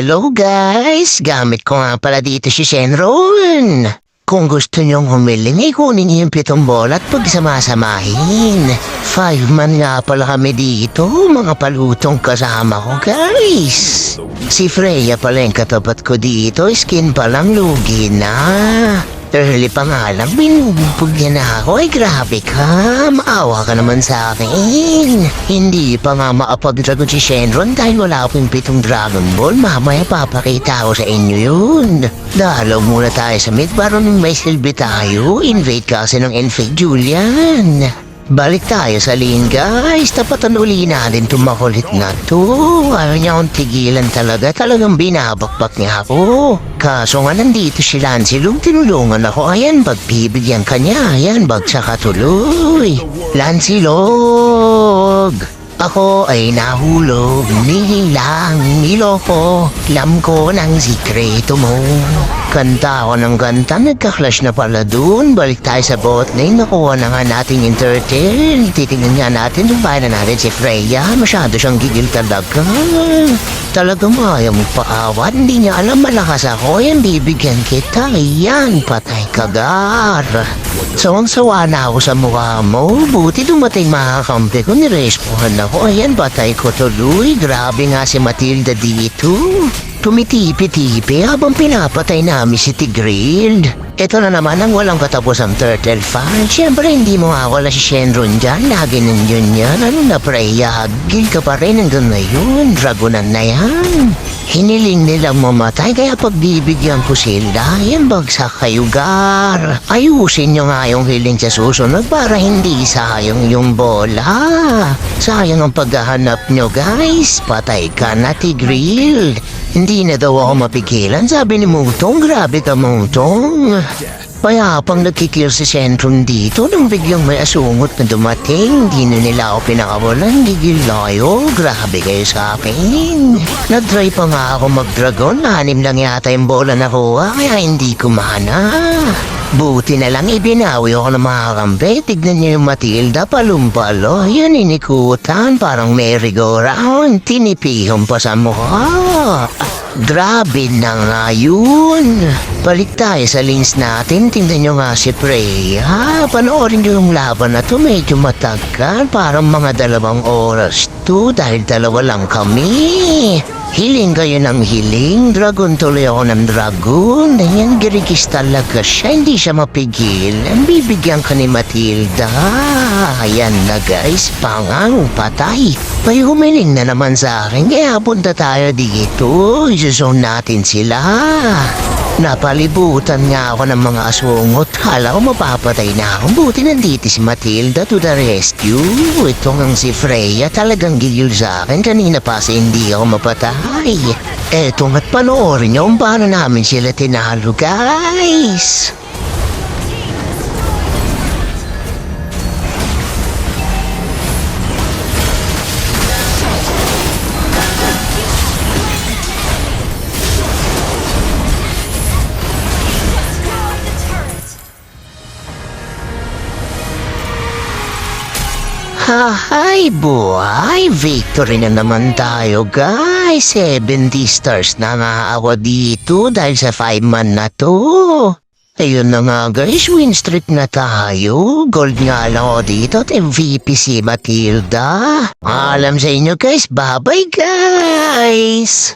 Hello guys! Gamit ko nga pala dito si Shenron. Kung gusto nyong humiling ay kunin niyo yung 7 bola at pagsamasamahin. 5 man nga pala kami dito, mga palutong kasama ko guys. Si Freya pala yung katapat ko dito, skin pa lang lugi na. Early pa nga lang, binubog niya na ako. Ay grabe ka, maawa ka naman sa akin. Hindi pa nga maapag-dragon si Shenron dahil wala akong 7 Dragon Ball. Mamaya papakita ko sa inyo yun. Dalaw muna tayo sa mid para nung may silbi tayo. Invade kasi ng Enfade Julian. Balik tayo sa lane guys, tapatan uli natin itong makulit na to. Ayaw niya akong tigilan talaga, talagang binabakbak niya ako. Kaso nga nandito si Lancelot, tinulungan ako. Ayan, pagbibigyan ka niya, ayan, bagsak ka tuloy. Lancelot! Ako ay nahulog, nilang niloko, alam ko ng sikreto mo. Kanta ako ng kanta, nagka-clash na pala dun. Balik tayo sa bot lane, nakuha na nga natin yung turtle. Titingnan nga natin, tumpayan na natin si Freya. Masyado siyang gigil talaga. Talagang ayaw magpaawan, hindi niya alam malakas ako. Yan, bibigyan kita, yan, patay kagar. Sawang-sawa na ako sa mukha mo. Buti dumating mga kampi ko, nirespohan ako. Ayan, patay ko tuloy. Grabe nga si Matilda dito. Tumitipi-tipi habang pinapatay namin si Tigreal. Ito na naman ang walang katapusang turtle fight. Siyempre hindi mo nga wala si Shenron dyan. Lagi nandiyon yan. Ano na Freya? Hagil ka pa rin hanggang ngayon. Dragonan na yan. Hiniling nilang mamatay kaya pagbibigyan ko sila. Yan bagsak kayo gar. Ayusin nyo nga yung hiling sa susunod para hindi sayang yung bola. Sayang ang paghahanap nyo guys. Patay ka na Tigreal. Hindi na daw ako mapigilan, sabi ni Mutong. Grabe ka, Mutong. Kaya pang nagkikill si Shenron dito nang biglang may asungot na dumating. Hindi na nila ako pinakawalan, gigil kayo. Grabe kayo sa akin. Nag-try pa nga ako mag-dragon, 6 lang yata yung bola nakuha, kaya hindi kumana. Buti na lang ibinawi ako ng mga kampe. Tignan niyo yung Matilda, palumpalo. Yan inikutan, parang merry-go-round. Tinipihon pa sa mukha. Grabe na nga yun. Balik tayo sa lanes natin. Tingnan nyo nga si Freya. Panoorin nyo yung laban na to. Medyo matagal. Parang mga 2 oras to. Dahil 2 lang kami. Hiling kayo ng hiling. Dragon tuloy ako ng dragon. Ayan, girigis talaga siya. Hindi siya mapigil. Bibigyan ka ni Matilda. Ayan na guys. Pangang patay. May humiling na naman sa akin. Kaya punta tayo dito. Isuzone natin sila. Napalibutan nga ako ng mga asungot. Hala ko mapapatay na ako. Buti nandito si Matilda to the rescue. Ito ngang si Freya talagang gigil sa akin. Kanina pa sa hindi ako mapatay. Eto nga't panoorin niyo kung paano namin sila tinalo guys. Hi buhay! Victory na naman tayo guys! 70 stars na nga ako dito dahil sa 5 man na to. Ayun na nga guys, win streak na tayo. Gold nga lang ako dito at MVP si Matilda. Alam sa inyo guys, bye bye guys!